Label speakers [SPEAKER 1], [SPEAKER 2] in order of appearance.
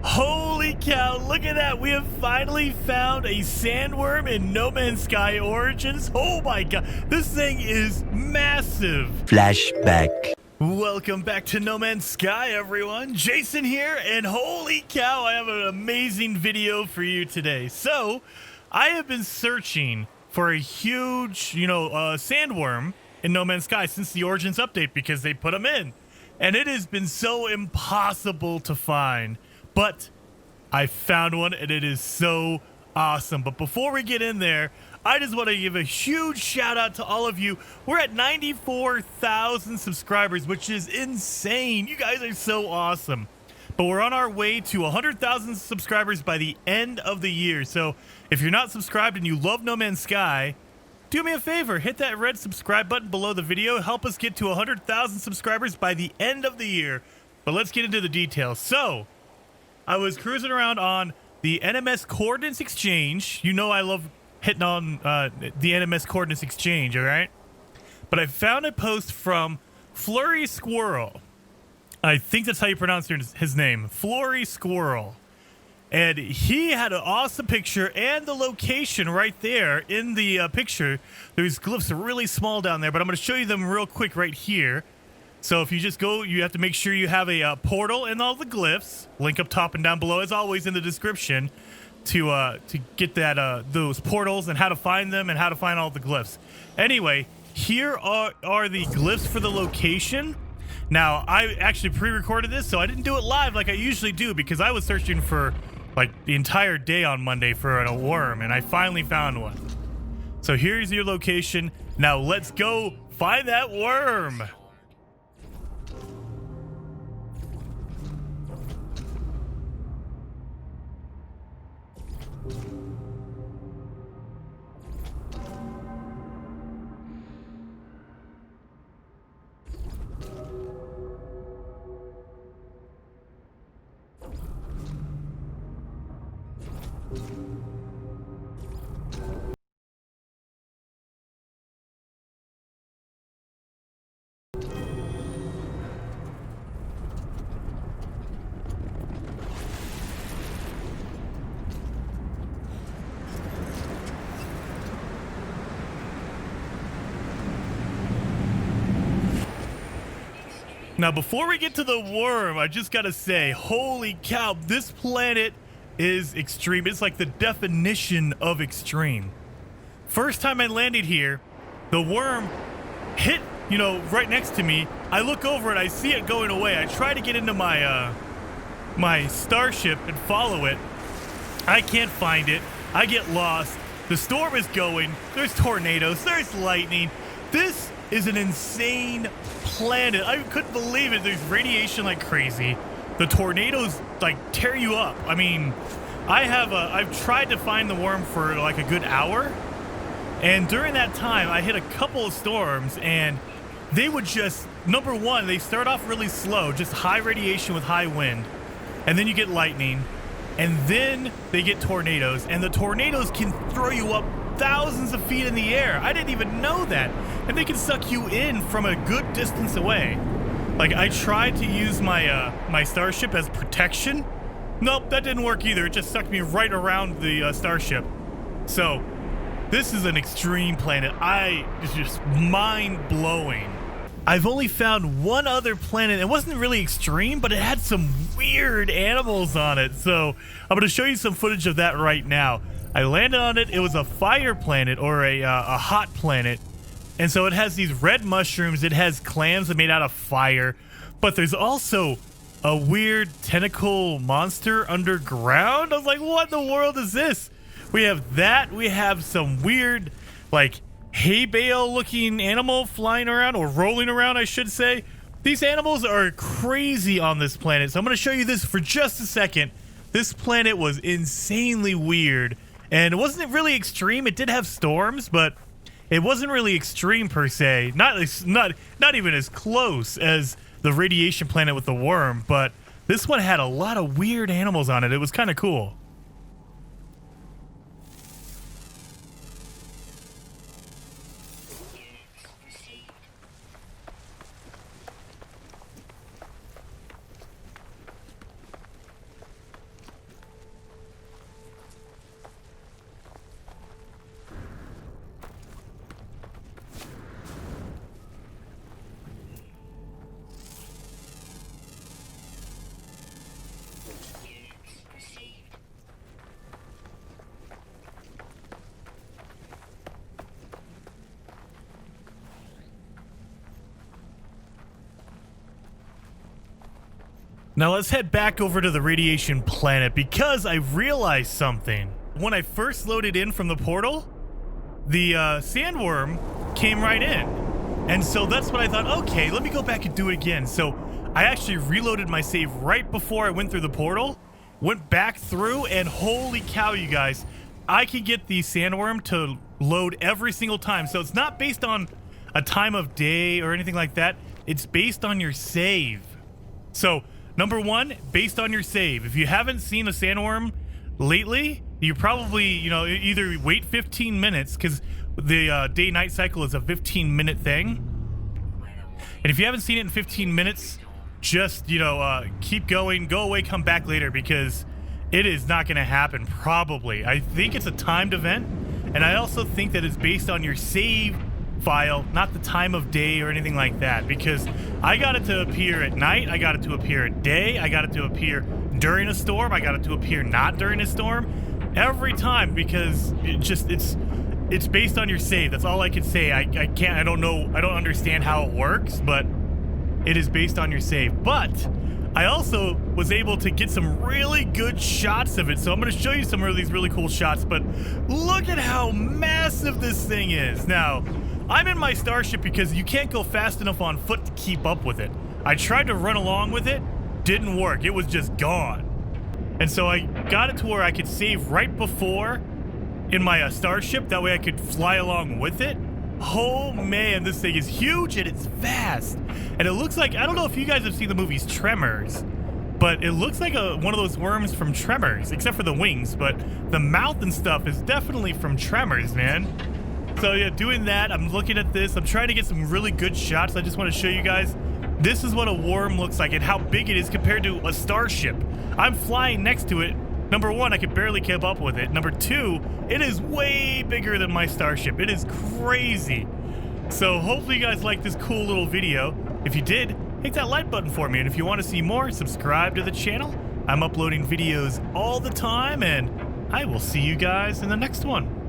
[SPEAKER 1] Holy cow, look at that. We have finally found a sandworm in No Man's Sky Origins. Oh my god, this thing is massive.
[SPEAKER 2] Flashback.
[SPEAKER 1] Welcome back to No Man's Sky, everyone. Jason here, and holy cow, I have an amazing video for you today. So, I have been searching for a huge, sandworm in No Man's Sky since the Origins update because they put them in. And it has been so impossible to find. But I found one, and it is so awesome. But before we get in there, I just want to give a huge shout out to all of you. We're at 94,000 subscribers, which is insane. You guys are so awesome. But we're on our way to 100,000 subscribers by the end of the year. So if you're not subscribed and you love No Man's Sky, do me a favor, hit that red subscribe button below the video. Help us get to 100,000 subscribers by the end of the year. But let's get into the details. So, I was cruising around on the NMS Coordinate Exchange. You know I love hitting on the NMS Coordinate Exchange, all right? But I found a post from Flurry Squirrel. I think that's how you pronounce his name, Flurry Squirrel. And he had an awesome picture and the location right there in the picture. There's glyphs really small down there, but I'm going to show you them real quick right here. So if you just go, you have to make sure you have a portal and all the glyphs. Link up top and down below, as always, in the description to get that those portals and how to find them and how to find all the glyphs. Anyway, here are the glyphs for the location. Now, I actually pre-recorded this, so I didn't do it live like I usually do because I was searching for like the entire day on Monday for a worm, and I finally found one. So here's your location. Now let's go find that worm. Now, before we get to the worm, I just gotta say, holy cow, this planet is extreme. It's like the definition of extreme. First time I landed here, the worm hit, right next to me. I look over and I see it going away. I try to get into my my starship and follow it. I can't find it. I get lost. The storm is going. There's tornadoes. There's lightning. This is an insane planet. I couldn't believe it. There's radiation like crazy. The tornadoes like tear you up. I mean, I've tried to find the worm for like a good hour, and during that time I hit a couple of storms, and they would just, number one, they start off really slow, just high radiation with high wind, and then you get lightning, and then they get tornadoes, and the tornadoes can throw you up thousands of feet in the air. I didn't even know that. And they can suck you in from a good distance away. Like, I tried to use my my starship as protection. Nope, that didn't work either. It just sucked me right around the starship. So, this is an extreme planet. It's just mind-blowing. I've only found one other planet. It wasn't really extreme, but it had some weird animals on it. So, I'm going to show you some footage of that right now. I landed on it. It was a fire planet, or a hot planet. And so it has these red mushrooms. It has clams that made out of fire. But there's also a weird tentacle monster underground. I was like, what in the world is this? We have that. We have some weird, like, hay bale looking animal flying around, or rolling around, I should say. These animals are crazy on this planet. So I'm going to show you this for just a second. This planet was insanely weird. And it wasn't really extreme. It did have storms, but it wasn't really extreme per se. Not even as close as the radiation planet with the worm, but this one had a lot of weird animals on it. It was kind of cool. Now let's head back over to the radiation planet because I realized something. When I first loaded in from the portal, the Sandworm came right in. And so that's what I thought, okay, let me go back and do it again. So I actually reloaded my save right before I went through the portal, went back through, and holy cow, you guys, I can get the Sandworm to load every single time. So it's not based on a time of day or anything like that. It's based on your save. So number one, based on your save. If you haven't seen a Sandworm lately, you probably, either wait 15 minutes because the day-night cycle is a 15-minute thing. And if you haven't seen it in 15 minutes, just, keep going, go away, come back later because it is not going to happen, probably. I think it's a timed event, and I also think that it's based on your save file, not the time of day or anything like that, because I got it to appear at night, I got it to appear at day, I got it to appear during a storm, I got it to appear not during a storm, every time, because it's based on your save. That's all I can say. I don't understand how it works, but it is based on your save. But I also was able to get some really good shots of it, so I'm going to show you some of these really cool shots, but look at how massive this thing is. Now, I'm in my starship because you can't go fast enough on foot to keep up with it. I tried to run along with it, didn't work. It was just gone. And so I got it to where I could save right before in my starship. That way I could fly along with it. Oh man, this thing is huge and it's fast. And it looks like, I don't know if you guys have seen the movies Tremors, but it looks like one of those worms from Tremors, except for the wings, but the mouth and stuff is definitely from Tremors, man. So yeah, doing that, I'm looking at this. I'm trying to get some really good shots. I just want to show you guys, this is what a worm looks like and how big it is compared to a starship. I'm flying next to it. Number one, I could barely keep up with it. Number two, it is way bigger than my starship. It is crazy. So hopefully you guys like this cool little video. If you did, hit that like button for me. And if you want to see more, subscribe to the channel. I'm uploading videos all the time, and I will see you guys in the next one.